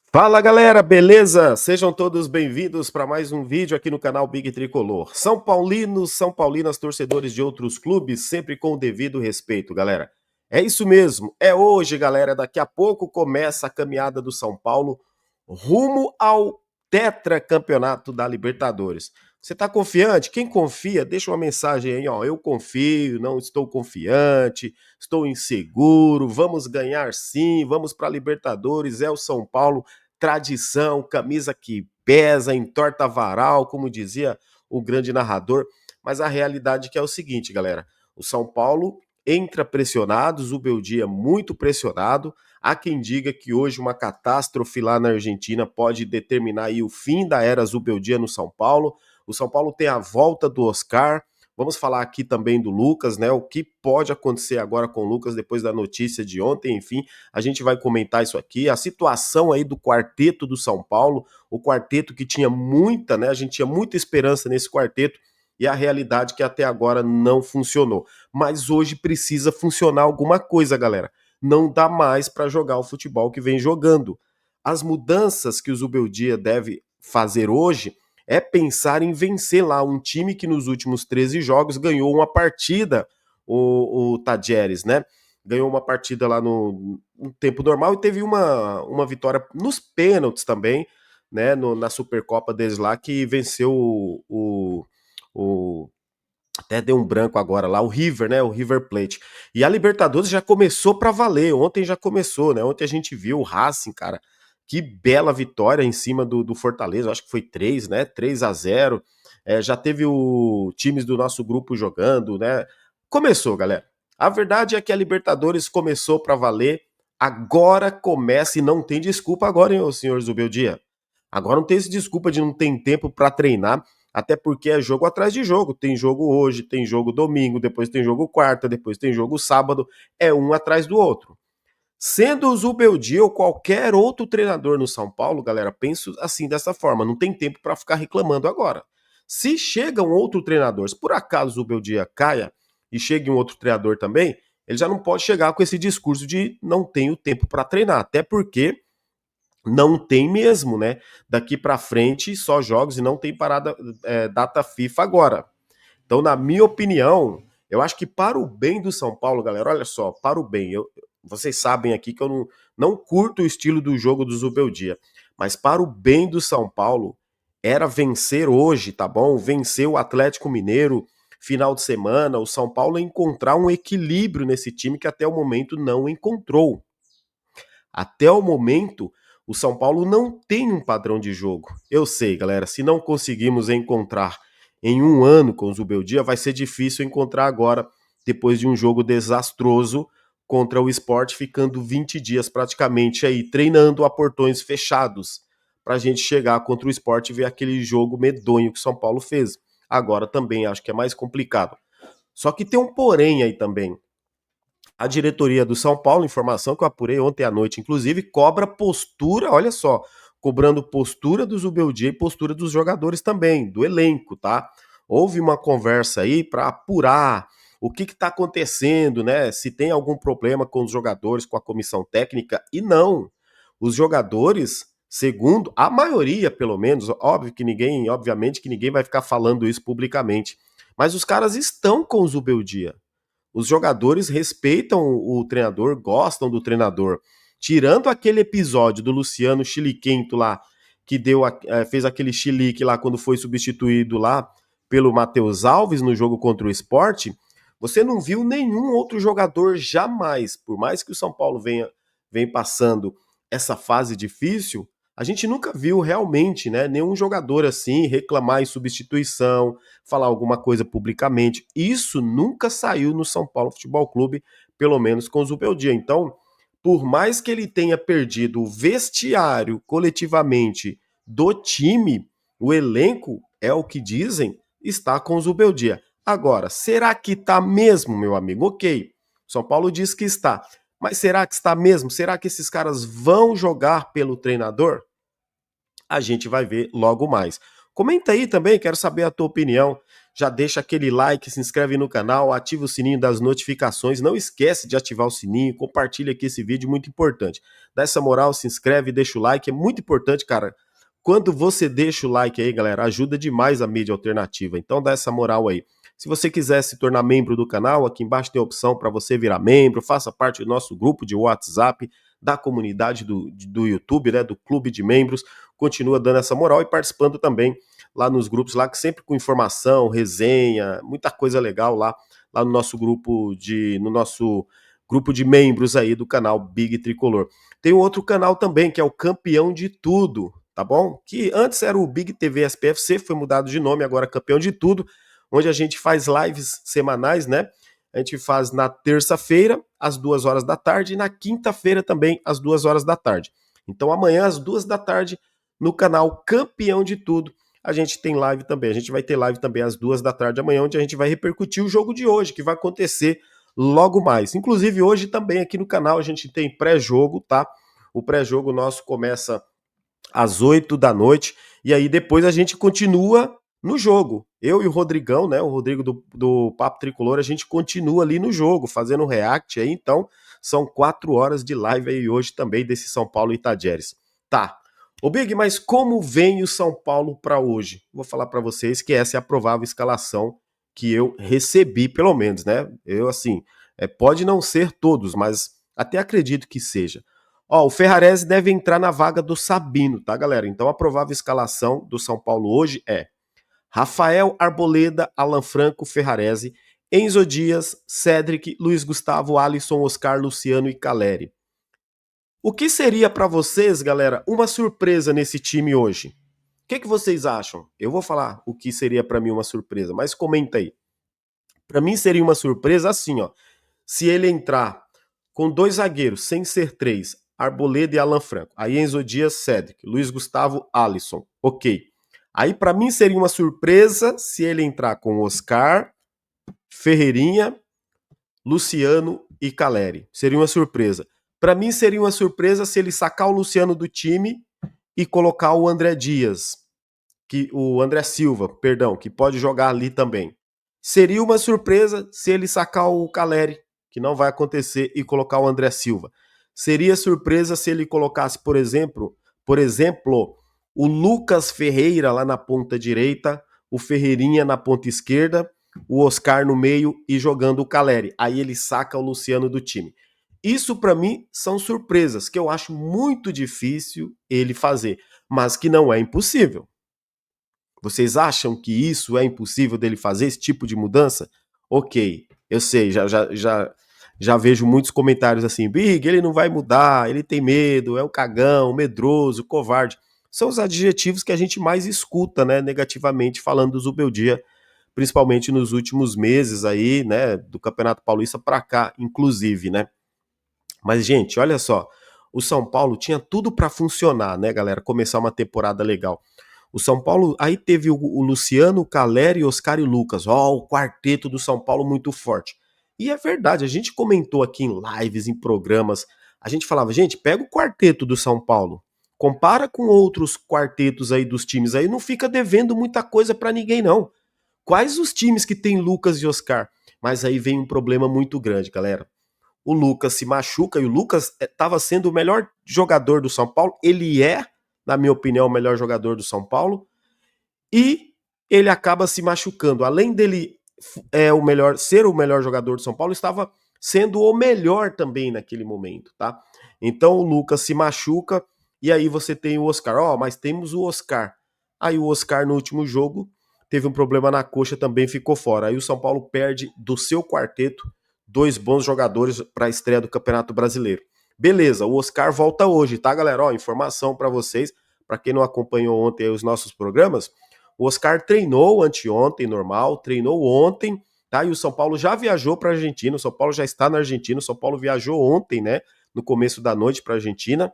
Fala galera, beleza? Sejam todos bem-vindos para mais um vídeo aqui no canal Big Tricolor. São Paulinos, São Paulinas, torcedores de outros clubes, sempre com o devido respeito, galera. É isso mesmo, é hoje, galera. Daqui a pouco começa a caminhada do São Paulo rumo ao tetracampeonato da Libertadores. Você tá confiante? Quem confia, deixa uma mensagem aí, ó. Eu confio, não estou confiante, estou inseguro, vamos ganhar sim, vamos para a Libertadores, é o São Paulo, tradição, camisa que pesa, entorta varal, como dizia o grande narrador. Mas a realidade que é o seguinte, galera, o São Paulo entra pressionado, Zubeldia muito pressionado. Há quem diga que hoje uma catástrofe lá na Argentina pode determinar aí o fim da era Zubeldia no São Paulo. O São Paulo tem a volta do Oscar. Vamos falar aqui também do Lucas, né? O que pode acontecer agora com o Lucas depois da notícia de ontem, enfim, a gente vai comentar isso aqui. A situação aí do quarteto do São Paulo, o quarteto que tinha muita, né? A gente tinha muita esperança nesse quarteto e a realidade que até agora não funcionou. Mas hoje precisa funcionar alguma coisa, galera. Não dá mais para jogar o futebol que vem jogando. As mudanças que o Zubeldia deve fazer hoje é pensar em vencer lá um time que nos últimos 13 jogos ganhou uma partida, o Tadjeres, né? Ganhou uma partida lá no tempo normal e teve uma vitória nos pênaltis também, né? Na Supercopa deles lá, que venceu o até deu um branco agora lá, o River, né? O River Plate. E a Libertadores já começou para valer. Ontem já começou, né? Ontem a gente viu o Racing, cara. Que bela vitória em cima do Fortaleza. Acho que foi 3, né? 3-0. Já teve o times do nosso grupo jogando, né? Começou, galera. A verdade é que a Libertadores começou para valer. Agora começa e não tem desculpa agora, hein, senhor Zubeldia? Agora não tem esse desculpa de não ter tempo para treinar, até porque é jogo atrás de jogo. Tem jogo hoje, tem jogo domingo, depois tem jogo quarta, depois tem jogo sábado, é um atrás do outro. Sendo o Zubeldia ou qualquer outro treinador no São Paulo, galera, penso assim dessa forma, não tem tempo para ficar reclamando agora. Se chega um outro treinador, se por acaso o Zubeldia caia e chegue um outro treinador também, ele já não pode chegar com esse discurso de não tenho tempo para treinar, até porque não tem mesmo, né? Daqui para frente só jogos e não tem parada data FIFA agora. Então, na minha opinião, eu acho que para o bem do São Paulo, galera, olha só, para o bem, vocês sabem aqui que eu não curto o estilo do jogo do Zubeldia, mas para o bem do São Paulo, era vencer hoje, tá bom? Vencer o Atlético Mineiro, final de semana, o São Paulo encontrar um equilíbrio nesse time que até o momento não encontrou. Até o momento, o São Paulo não tem um padrão de jogo. Eu sei, galera, se não conseguimos encontrar em um ano com o Zubeldia, vai ser difícil encontrar agora, depois de um jogo desastroso contra o Sport, ficando 20 dias praticamente aí treinando a portões fechados, para a gente chegar contra o Sport e ver aquele jogo medonho que o São Paulo fez. Agora também acho que é mais complicado. Só que tem um porém aí também. A diretoria do São Paulo, informação que eu apurei ontem à noite, inclusive, cobra postura, olha só, cobrando postura do Zubeldia e postura dos jogadores também, do elenco, tá? Houve uma conversa aí para apurar o que está acontecendo, né? Se tem algum problema com os jogadores, com a comissão técnica, e não. Os jogadores, segundo a maioria, pelo menos, óbvio que ninguém, obviamente que ninguém vai ficar falando isso publicamente, mas os caras estão com o Zubeldia. Os jogadores respeitam o treinador, gostam do treinador. Tirando aquele episódio do Luciano Chiliquento lá, que fez aquele chilique lá quando foi substituído lá pelo Matheus Alves no jogo contra o Sport, você não viu nenhum outro jogador jamais, por mais que o São Paulo venha passando essa fase difícil, a gente nunca viu realmente, né, nenhum jogador assim reclamar em substituição, falar alguma coisa publicamente. Isso nunca saiu no São Paulo Futebol Clube, pelo menos com o Zubeldia. Então, por mais que ele tenha perdido o vestiário coletivamente do time, o elenco, é o que dizem, está com o Zubeldia. Agora, será que está mesmo, meu amigo? Ok, São Paulo diz que está. Mas será que está mesmo? Será que esses caras vão jogar pelo treinador? A gente vai ver logo mais. Comenta aí também, quero saber a tua opinião. já deixa aquele like, se inscreve no canal, ativa o sininho das notificações, não esquece de ativar o sininho, compartilha aqui esse vídeo, muito importante. Dá essa moral, se inscreve, deixa o like, é muito importante, cara. Quando você deixa o like aí, galera, ajuda demais a mídia alternativa, então dá essa moral aí. Se você quiser se tornar membro do canal, aqui embaixo tem a opção para você virar membro, faça parte do nosso grupo de WhatsApp, da comunidade do YouTube, né, do clube de membros, continua dando essa moral e participando também lá nos grupos, lá que sempre com informação, resenha, muita coisa legal lá no nosso grupo de membros aí do canal Big Tricolor. Tem um outro canal também, que é o Campeão de Tudo, tá bom? Que antes era o Big TV SPFC, foi mudado de nome, agora Campeão de Tudo, onde a gente faz lives semanais, né? A gente faz na terça-feira, às 2 horas da tarde, e na quinta-feira também, às 2 horas da tarde. Então amanhã, às 2 da tarde, no canal Campeão de Tudo, a gente tem live também. A gente vai ter live também às 2 da tarde amanhã, onde a gente vai repercutir o jogo de hoje, que vai acontecer logo mais. Inclusive, hoje também aqui no canal a gente tem pré-jogo, tá? O pré-jogo nosso começa às 8 da noite, e aí depois a gente continua no jogo. Eu e o Rodrigão, né? O Rodrigo do Papo Tricolor, a gente continua ali no jogo, fazendo react aí, então são 4 horas de live aí hoje também desse São Paulo e Tajeres. Tá. Ô Big, mas como vem o São Paulo para hoje? Vou falar para vocês que essa é a provável escalação que eu recebi, pelo menos, né? Eu, assim, pode não ser todos, mas até acredito que seja. Ó, o Ferrarese deve entrar na vaga do Sabino, tá, galera? Então a provável escalação do São Paulo hoje é Rafael, Arboleda, Alan Franco, Ferrarese, Enzo Dias, Cedric, Luiz Gustavo, Alisson, Oscar, Luciano e Caleri. O que seria para vocês, galera, uma surpresa nesse time hoje? O que vocês acham? Eu vou falar o que seria para mim uma surpresa, mas comenta aí. Para mim seria uma surpresa assim, ó. Se ele entrar com 2 zagueiros, sem ser 3, Arboleda e Alan Franco. Aí Enzo Dias, Cedric, Luiz Gustavo, Alisson. Ok. Aí para mim seria uma surpresa se ele entrar com Oscar, Ferreirinha, Luciano e Caleri. Seria uma surpresa. Para mim seria uma surpresa se ele sacar o Luciano do time e colocar o André Dias, o André Silva, perdão, que pode jogar ali também. Seria uma surpresa se ele sacar o Caleri, que não vai acontecer, e colocar o André Silva. Seria surpresa se ele colocasse, por exemplo, o Lucas Ferreira lá na ponta direita, o Ferreirinha na ponta esquerda, o Oscar no meio e jogando o Caleri. Aí ele saca o Luciano do time. Isso para mim são surpresas que eu acho muito difícil ele fazer, mas que não é impossível. Vocês acham que isso é impossível dele fazer, esse tipo de mudança? Ok, eu sei, já vejo muitos comentários assim, Big, ele não vai mudar, ele tem medo, é um cagão, medroso, covarde. São os adjetivos que a gente mais escuta, né, negativamente falando do Zubeldia, principalmente nos últimos meses aí, né, do Campeonato Paulista para cá, inclusive, né. Mas, gente, olha só, o São Paulo tinha tudo para funcionar, né, galera, começar uma temporada legal. O São Paulo, aí teve o Luciano, o Caleri, Oscar e Lucas. Ó, o quarteto do São Paulo muito forte. E é verdade, a gente comentou aqui em lives, em programas, a gente falava, gente, pega o quarteto do São Paulo, compara com outros quartetos aí dos times aí, não fica devendo muita coisa para ninguém não. Quais os times que tem Lucas e Oscar? Mas aí vem um problema muito grande, galera. O Lucas se machuca e o Lucas estava sendo o melhor jogador do São Paulo, ele é, na minha opinião, o melhor jogador do São Paulo, e ele acaba se machucando. Além dele ser o melhor jogador do São Paulo, estava sendo o melhor também naquele momento, tá? Então o Lucas se machuca e aí você tem o Oscar. Mas temos o Oscar. Aí o Oscar no último jogo teve um problema na coxa, também ficou fora. Aí o São Paulo perde do seu quarteto 2 bons jogadores para a estreia do Campeonato Brasileiro. Beleza, o Oscar volta hoje, tá, galera? Informação para vocês, para quem não acompanhou ontem os nossos programas, o Oscar treinou anteontem, normal, treinou ontem, tá? E o São Paulo já viajou para a Argentina, o São Paulo já está na Argentina, o São Paulo viajou ontem, né? No começo da noite para a Argentina,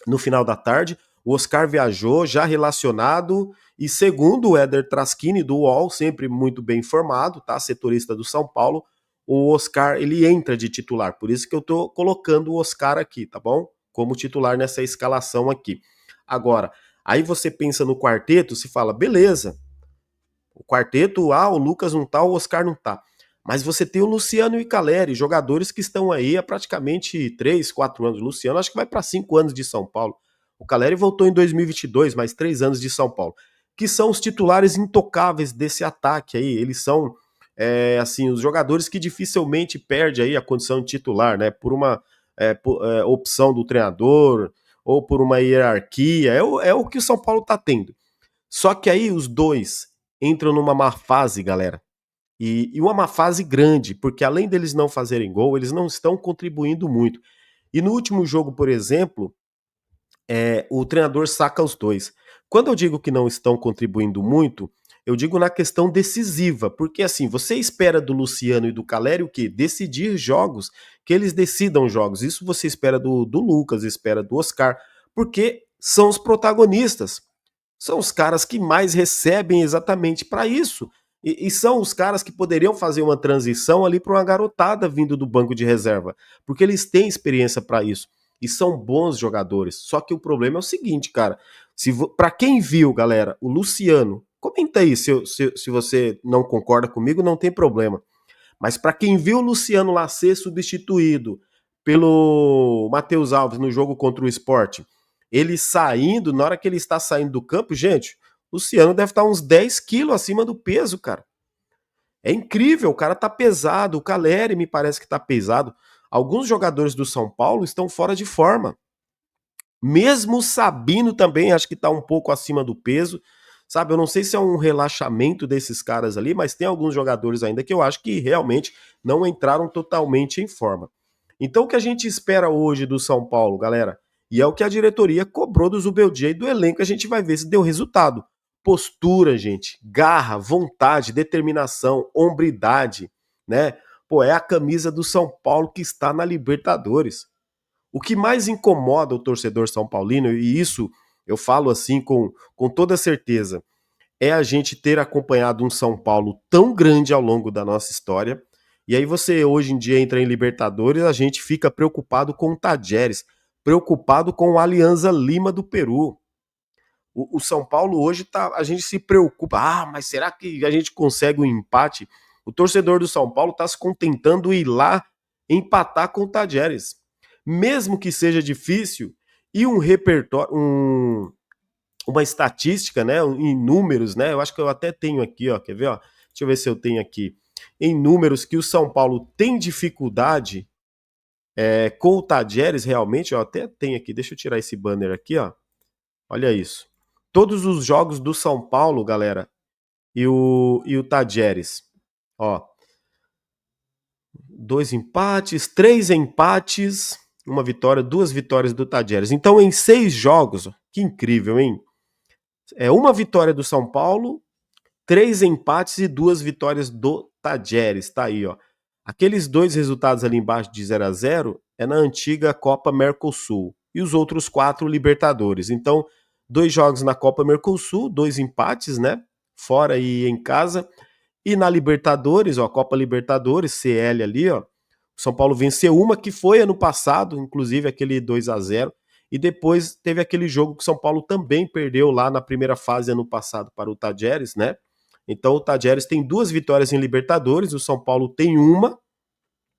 no final da tarde. O Oscar viajou, já relacionado, e segundo o Éder Traschini, do UOL, sempre muito bem informado, tá? Setorista do São Paulo, o Oscar, ele entra de titular, por isso que eu tô colocando o Oscar aqui, tá bom? Como titular nessa escalação aqui. Agora, aí você pensa no quarteto, se fala, beleza, O quarteto, o Lucas não tá, o Oscar não tá. Mas você tem o Luciano e o Caleri, jogadores que estão aí há praticamente 3, 4 anos. O Luciano acho que vai para 5 anos de São Paulo. O Caleri voltou em 2022, mais 3 anos de São Paulo. Que são os titulares intocáveis desse ataque aí. Eles são, assim, os jogadores que dificilmente perdem aí a condição de titular, né? Por uma opção do treinador ou por uma hierarquia. É o que o São Paulo tá tendo. Só que aí os dois entram numa má fase, galera. E uma má fase grande, porque além deles não fazerem gol, eles não estão contribuindo muito. E no último jogo, por exemplo, o treinador saca os dois. Quando eu digo que não estão contribuindo muito, eu digo na questão decisiva, porque assim, você espera do Luciano e do Caleri o quê? Decidir jogos, que eles decidam jogos. Isso você espera do Lucas, espera do Oscar, porque são os protagonistas. São os caras que mais recebem exatamente para isso. E são os caras que poderiam fazer uma transição ali para uma garotada vindo do banco de reserva, porque eles têm experiência para isso e são bons jogadores. Só que o problema é o seguinte, cara. Para quem viu, galera, o Luciano, comenta aí se você não concorda comigo, não tem problema. Mas para quem viu o Luciano lá ser substituído pelo Matheus Alves no jogo contra o Sport, ele saindo, na hora que ele está saindo do campo, gente, o Luciano deve estar uns 10 quilos acima do peso, cara. É incrível, o cara tá pesado, o Caleri me parece que tá pesado. Alguns jogadores do São Paulo estão fora de forma. Mesmo o Sabino também, acho que tá um pouco acima do peso. Sabe, eu não sei se é um relaxamento desses caras ali, mas tem alguns jogadores ainda que eu acho que realmente não entraram totalmente em forma. Então o que a gente espera hoje do São Paulo, galera, e é o que a diretoria cobrou do Zubeldia e do elenco, a gente vai ver se deu resultado. Postura, gente, garra, vontade, determinação, hombridade, né? Pô, é a camisa do São Paulo que está na Libertadores. O que mais incomoda o torcedor são paulino, e isso eu falo assim com toda certeza, é a gente ter acompanhado um São Paulo tão grande ao longo da nossa história. E aí você hoje em dia entra em Libertadores, a gente fica preocupado com o Tajeres, preocupado com o Alianza Lima do Peru. O São Paulo hoje tá, a gente se preocupa, mas será que a gente consegue um empate? O torcedor do São Paulo está se contentando ir lá empatar com o Tajeres. Mesmo que seja difícil, e um repertório, uma estatística, né, em números, né? Eu acho que eu até tenho aqui, ó, quer ver, ó? Deixa eu ver se eu tenho aqui. Em números que o São Paulo tem dificuldade com o Tajeres, realmente, ó, até tem aqui, deixa eu tirar esse banner aqui, ó. Olha isso. Todos os jogos do São Paulo, galera, e o Tajeres, ó. 2 empates, 3 empates, uma vitória, 2 vitórias do Tajeres. Então, em 6 jogos, que incrível, hein? É uma vitória do São Paulo, 3 empates e 2 vitórias do Tajeres. Tá aí, ó. Aqueles 2 resultados ali embaixo de 0-0 é na antiga Copa Mercosul. E os outros 4 Libertadores. Então, 2 jogos na Copa Mercosul, 2 empates, né? Fora e em casa. E na Libertadores, ó, Copa Libertadores, CL ali, ó. O São Paulo venceu uma que foi ano passado, inclusive aquele 2-0. E depois teve aquele jogo que o São Paulo também perdeu lá na primeira fase ano passado para o Tajeres, né? Então o Tajeres tem 2 vitórias em Libertadores, o São Paulo tem uma,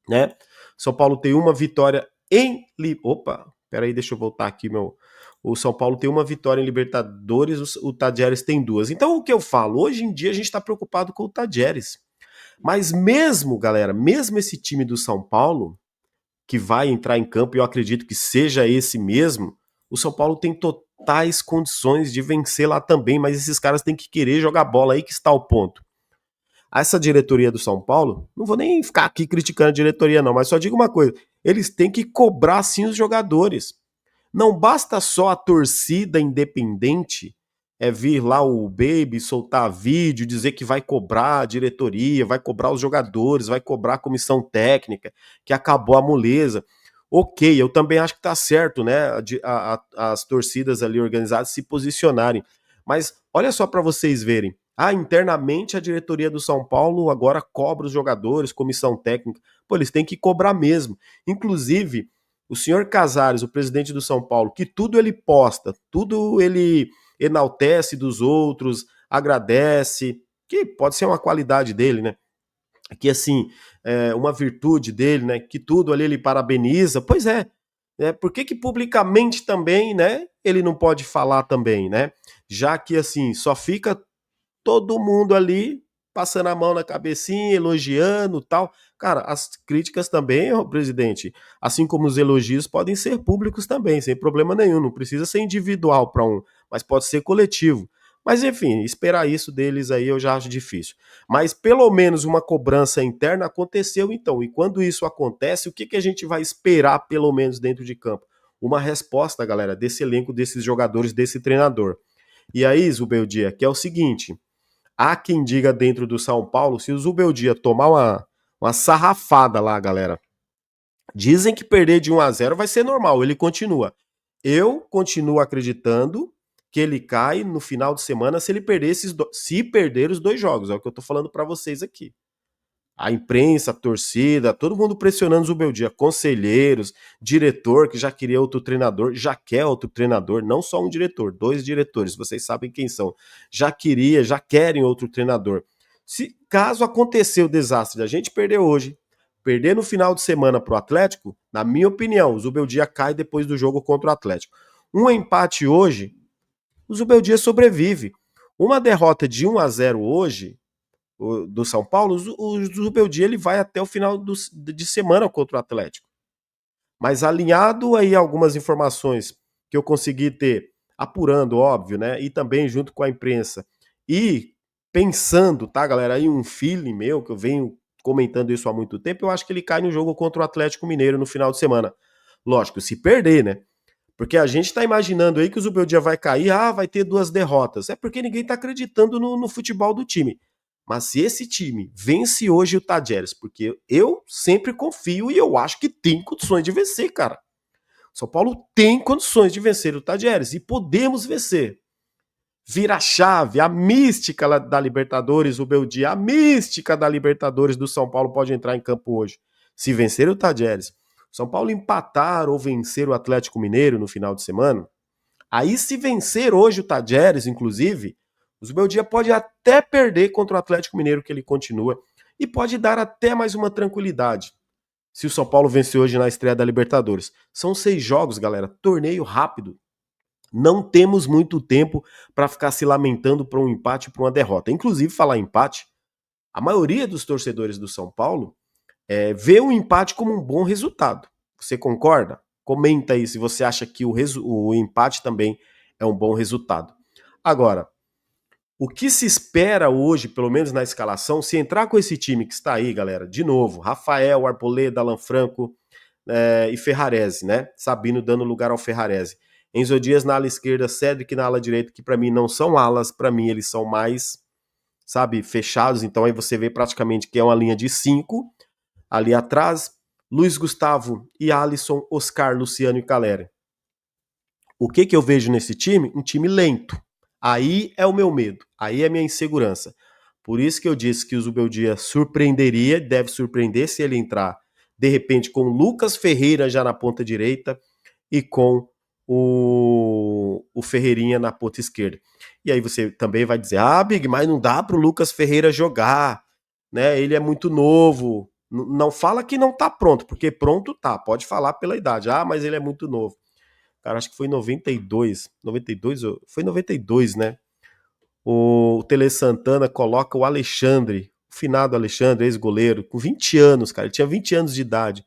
né? O São Paulo tem uma vitória em... Opa, peraí, deixa eu voltar aqui, meu... O São Paulo tem uma vitória em Libertadores, o Tajeres tem 2. Então o que eu falo? Hoje em dia a gente está preocupado com o Tajeres. Mas mesmo, galera, mesmo esse time do São Paulo, que vai entrar em campo, e eu acredito que seja esse mesmo, o São Paulo tem totais condições de vencer lá também, mas esses caras têm que querer jogar bola, aí que está o ponto. Essa diretoria do São Paulo, não vou nem ficar aqui criticando a diretoria não, mas só digo uma coisa, eles têm que cobrar sim os jogadores. Não basta só a torcida independente vir lá o Baby soltar vídeo, dizer que vai cobrar a diretoria, vai cobrar os jogadores, vai cobrar a comissão técnica, que acabou a moleza. Ok, eu também acho que tá certo, né? As torcidas ali organizadas se posicionarem. Mas olha só para vocês verem. Internamente a diretoria do São Paulo agora cobra os jogadores, comissão técnica. Pô, eles têm que cobrar mesmo. Inclusive, o senhor Casares, o presidente do São Paulo, que tudo ele posta, tudo ele enaltece dos outros, agradece. que pode ser uma qualidade dele, né? Que assim, uma virtude dele, né? Que tudo ali ele parabeniza. Pois é, né? Por que publicamente também, né? Ele não pode falar também, né? Já que assim, só fica todo mundo ali passando a mão na cabecinha, elogiando, tal. Cara, as críticas também, ó, presidente, assim como os elogios podem ser públicos também, sem problema nenhum, não precisa ser individual para um, mas pode ser coletivo. Mas enfim, esperar isso deles aí eu já acho difícil. Mas pelo menos uma cobrança interna aconteceu então. E quando isso acontece, o que a gente vai esperar pelo menos dentro de campo? Uma resposta, galera, desse elenco, desses jogadores, desse treinador. E aí, Zubeldia, que é o seguinte: há quem diga dentro do São Paulo, se o Zubeldia tomar uma sarrafada lá, galera, dizem que perder de 1-0 vai ser normal, ele continua. Eu continuo acreditando que ele cai no final de semana se ele perder se perder os 2 jogos, é o que eu tô falando para vocês aqui. A imprensa, a torcida, todo mundo pressionando o Zubeldia, conselheiros, diretor que já queria outro treinador, já quer outro treinador, não só um diretor, 2 diretores, vocês sabem quem são. Já querem outro treinador. Se caso acontecer o desastre da gente perder hoje, perder no final de semana pro Atlético, na minha opinião, o Zubeldia cai depois do jogo contra o Atlético. Um empate hoje, o Zubeldia sobrevive. Uma derrota de 1-0 hoje, do São Paulo, o Zubeldia ele vai até o final de semana contra o Atlético. Mas alinhado aí algumas informações que eu consegui ter, apurando, óbvio, né? E também junto com a imprensa. E pensando, tá, galera, aí um feeling meu, que eu venho comentando isso há muito tempo, eu acho que ele cai no jogo contra o Atlético Mineiro no final de semana. Lógico, se perder, né? Porque a gente tá imaginando aí que o Zubeldia vai cair, vai ter 2 derrotas. É porque ninguém tá acreditando no futebol do time. Mas se esse time vence hoje o Tajeres, porque eu sempre confio e eu acho que tem condições de vencer, cara. São Paulo tem condições de vencer o Tajeres e podemos vencer. Vira a chave, a mística da Libertadores, o Beldia, a mística da Libertadores do São Paulo pode entrar em campo hoje. Se vencer o Tajeres, São Paulo empatar ou vencer o Atlético Mineiro no final de semana, aí se vencer hoje o Tajeres, inclusive, o Zubeldia pode até perder contra o Atlético Mineiro, que ele continua, e pode dar até mais uma tranquilidade. Se o São Paulo vencer hoje na estreia da Libertadores. São 6 jogos, galera, torneio rápido. Não temos muito tempo para ficar se lamentando por um empate, por uma derrota. Inclusive, falar em empate, a maioria dos torcedores do São Paulo vê o empate como um bom resultado. Você concorda? Comenta aí se você acha que o empate também é um bom resultado. Agora, o que se espera hoje, pelo menos na escalação, se entrar com esse time que está aí, galera, de novo, Rafael, Arboleda, Alan Franco e Ferrarese, né? Sabino dando lugar ao Ferrarese. Enzo Dias na ala esquerda, Cedric na ala direita, que para mim não são alas, para mim eles são mais, sabe, fechados, então aí você vê praticamente que é uma linha de 5. Ali atrás, Luiz Gustavo e Alisson, Oscar, Luciano e Calera. O que eu vejo nesse time? Um time lento. Aí é o meu medo, aí é a minha insegurança. Por isso que eu disse que o Zubeldia surpreenderia, deve surpreender se ele entrar, de repente, com Lucas Ferreira já na ponta direita e com o Ferreirinha na ponta esquerda. E aí você também vai dizer, Big, mas não dá pro Lucas Ferreira jogar, né? Ele é muito novo. Não fala que não tá pronto, porque pronto tá, pode falar pela idade. Mas ele é muito novo. Cara, acho que foi em 92. 92? Foi em 92, né? O Tele Santana coloca o Alexandre, o finado Alexandre, ex-goleiro, com 20 anos, cara. Ele tinha 20 anos de idade.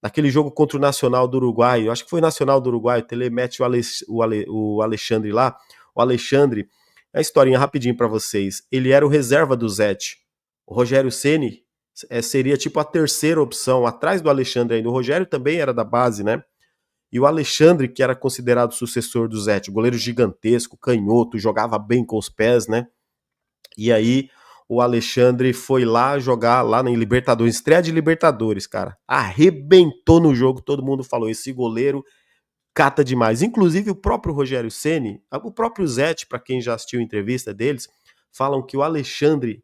Naquele jogo contra o Nacional do Uruguai, eu acho que foi Nacional do Uruguai, o Tele mete o Alexandre lá. O Alexandre, é uma historinha rapidinho pra vocês. Ele era o reserva do Zete. O Rogério Ceni seria tipo a terceira opção, atrás do Alexandre ainda. O Rogério também era da base, né? E o Alexandre, que era considerado sucessor do Zete, goleiro gigantesco, canhoto, jogava bem com os pés, né? E aí o Alexandre foi lá jogar lá na Libertadores, estreia de Libertadores, cara. Arrebentou no jogo, todo mundo falou, esse goleiro cata demais. Inclusive o próprio Rogério Ceni, o próprio Zete, para quem já assistiu a entrevista deles, falam que o Alexandre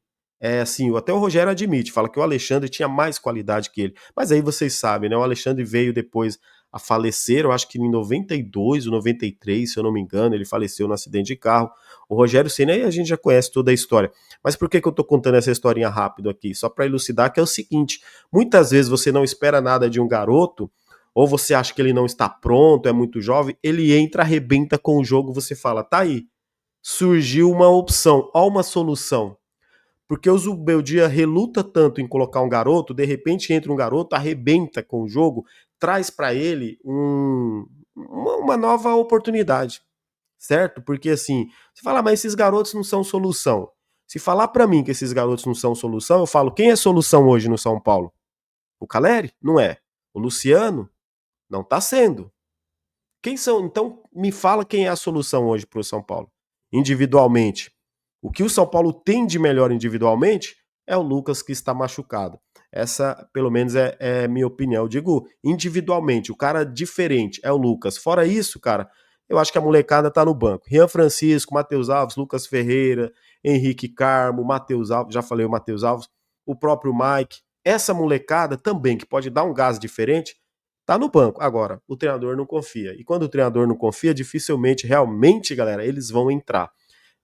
assim, até o Rogério admite, fala que o Alexandre tinha mais qualidade que ele. Mas aí vocês sabem, né? O Alexandre veio depois a falecer, eu acho que em 92 ou 93, se eu não me engano, ele faleceu no acidente de carro. O Rogério Ceni, aí a gente já conhece toda a história. Mas por que eu tô contando essa historinha rápido aqui? Só para elucidar que é o seguinte, muitas vezes você não espera nada de um garoto, ou você acha que ele não está pronto, é muito jovem, ele entra, arrebenta com o jogo, você fala, tá aí, surgiu uma opção, ó uma solução. Porque o Zubeldia reluta tanto em colocar um garoto, de repente entra um garoto, arrebenta com o jogo, traz para ele uma nova oportunidade, certo? Porque assim, você fala, mas esses garotos não são solução. Se falar para mim que esses garotos não são solução, eu falo, quem é solução hoje no São Paulo? O Caleri? Não é. O Luciano? Não tá sendo. Quem são? Então, me fala quem é a solução hoje para o São Paulo. Individualmente. O que o São Paulo tem de melhor individualmente é o Lucas que está machucado. Essa, pelo menos, é minha opinião. Eu digo individualmente, o cara diferente é o Lucas. Fora isso, cara, eu acho que a molecada tá no banco. Rian Francisco, Matheus Alves, Lucas Ferreira, Henrique Carmo, Matheus Alves, já falei o Matheus Alves, o próprio Mike. Essa molecada também, que pode dar um gás diferente, tá no banco. Agora, o treinador não confia. E quando o treinador não confia, dificilmente, realmente, galera, eles vão entrar.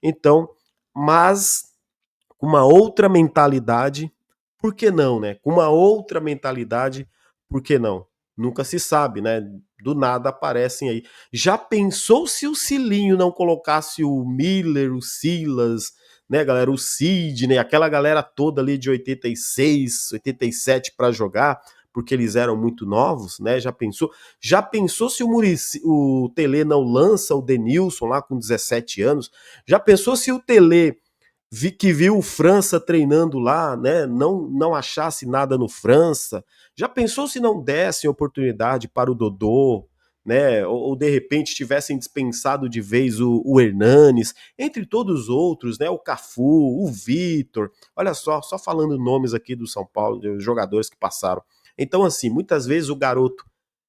Então, mas com uma outra mentalidade, por que não, né? Com uma outra mentalidade, por que não? Nunca se sabe, né? Do nada aparecem aí. Já pensou se o Cilinho não colocasse o Miller, o Silas, né, galera? O Sidney, aquela galera toda ali de 86, 87 para jogar, porque eles eram muito novos, né? Já pensou? Já pensou se o Tele não lança o Denilson lá com 17 anos? Já pensou se o Tele que viu o França treinando lá, né, não achasse nada no França? Já pensou se não dessem oportunidade para o Dodô, né, ou de repente tivessem dispensado de vez o Hernanes, entre todos os outros, né, o Cafu, o Vitor, olha só falando nomes aqui do São Paulo, de jogadores que passaram. Então, assim, muitas vezes o garoto,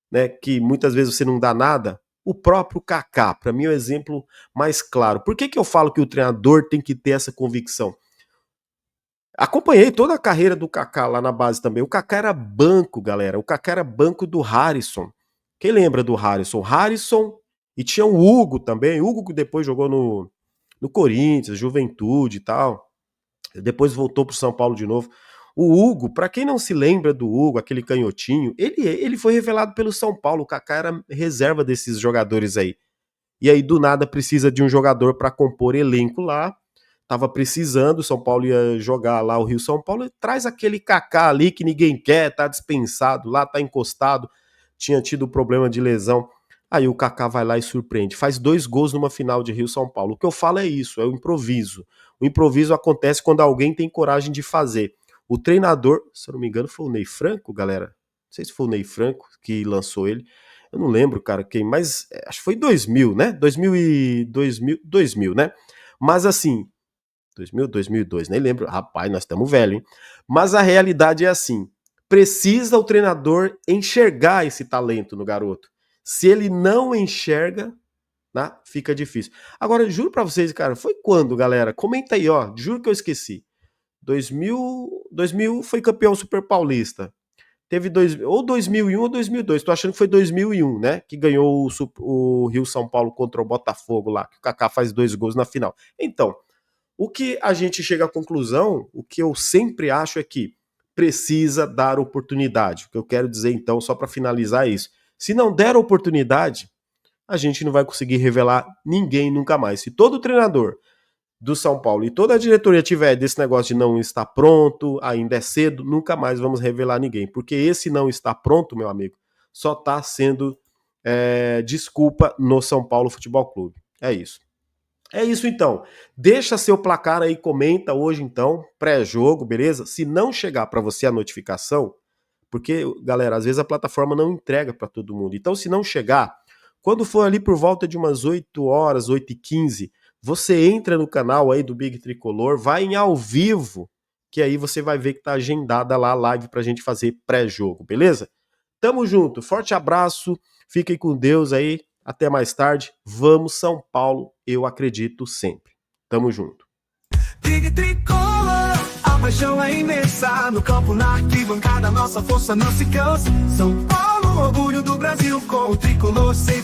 né, que muitas vezes você não dá nada, o próprio Kaká, para mim é o exemplo mais claro. Por que eu falo que o treinador tem que ter essa convicção? Acompanhei toda a carreira do Kaká lá na base também. O Kaká era banco, galera. O Kaká era banco do Harrison. Quem lembra do Harrison? Harrison e tinha o Hugo também. Hugo que depois jogou no Corinthians, Juventude e tal. Depois voltou pro São Paulo de novo. O Hugo, para quem não se lembra do Hugo, aquele canhotinho, ele foi revelado pelo São Paulo. O Kaká era reserva desses jogadores aí. E aí, do nada, precisa de um jogador para compor elenco lá. Tava precisando, o São Paulo ia jogar lá o Rio São Paulo, e traz aquele Kaká ali que ninguém quer, tá dispensado lá, tá encostado, tinha tido problema de lesão. Aí o Kaká vai lá e surpreende, faz 2 gols numa final de Rio São Paulo. O que eu falo é isso, é o improviso. O improviso acontece quando alguém tem coragem de fazer. O treinador, se eu não me engano, foi o Ney Franco, galera. Não sei se foi o Ney Franco que lançou ele. Eu não lembro, cara, quem, mas acho que foi 2000, né? 2000, né? Mas assim, 2000, 2002, nem lembro. Rapaz, nós estamos velhos, hein? Mas a realidade é assim, precisa o treinador enxergar esse talento no garoto. Se ele não enxerga, né, fica difícil. Agora, juro pra vocês, cara, foi quando, galera? Comenta aí, ó, juro que eu esqueci. 2000 foi campeão Super Paulista. Teve ou 2001 ou 2002. Tô achando que foi 2001, né? Que ganhou o Rio São Paulo contra o Botafogo lá, que o Kaká faz 2 gols na final. Então, o que a gente chega à conclusão, o que eu sempre acho é que precisa dar oportunidade. O que eu quero dizer então, só para finalizar é isso. Se não der oportunidade, a gente não vai conseguir revelar ninguém nunca mais. Se todo treinador do São Paulo e toda a diretoria tiver desse negócio de não estar pronto, ainda é cedo, nunca mais vamos revelar ninguém. Porque esse não está pronto, meu amigo, só está sendo desculpa no São Paulo Futebol Clube. É isso. É isso então. Deixa seu placar aí, comenta hoje então, pré-jogo, beleza? Se não chegar para você a notificação, porque, galera, às vezes a plataforma não entrega para todo mundo. Então, se não chegar, quando for ali por volta de umas 8 horas, 8h15, você entra no canal aí do Big Tricolor, vai em ao vivo, que aí você vai ver que tá agendada lá a live pra gente fazer pré-jogo, beleza? Tamo junto, forte abraço, fiquem com Deus aí, até mais tarde. Vamos São Paulo, eu acredito sempre. Tamo junto. Big Tricolor, a paixão é imensa. No campo, na arquibancada, nossa força não se cansa. São Paulo orgulho do Brasil, com o tricolor sempre